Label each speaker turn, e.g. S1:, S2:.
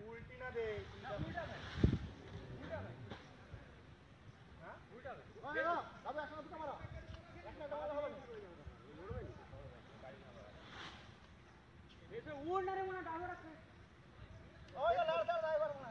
S1: উল্টি না দে উড় না রে মনে ড্রাইভার আছে ওই লাল ড্রাইভার